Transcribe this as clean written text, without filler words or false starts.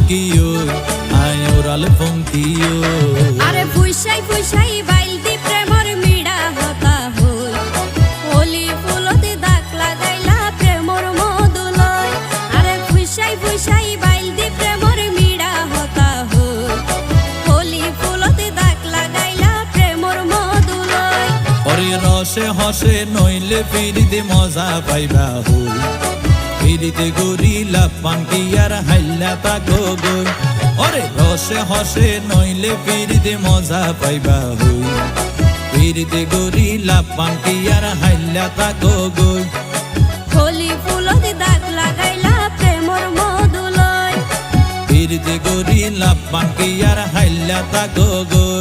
কিও আয় ওরাল ফঙ্কিও আরে ফুইসাই ফুইসাই বাইলতি প্রেমর মিড়া হতা হই হোলি ফুলতে দাগ লাগাইলা প্রেমর মধুলয় আরে ফুইসাই ফুইসাই বাইলতি প্রেমর মিড়া হতা হই হোলি ফুলতে দাগ লাগাইলা প্রেমর মধুলয় ওরে রসে হসে নইলে ফিরিতে মজা পাইবা হই ফিরিতে গরিলা পাঙ্কি আর হাইলা তাকো গই ওরে রসে হসে নইলে ফিরিতে মজা পাইবা হই ফিরিতে গরিলা পাঙ্কি আর হাইলা তাকো গই হোলি ফুলতে দাগ লাগাইলা প্রেমর মধুলয় ফিরিতে গরিলা পাঙ্কি আর হাইলা তাকো গই।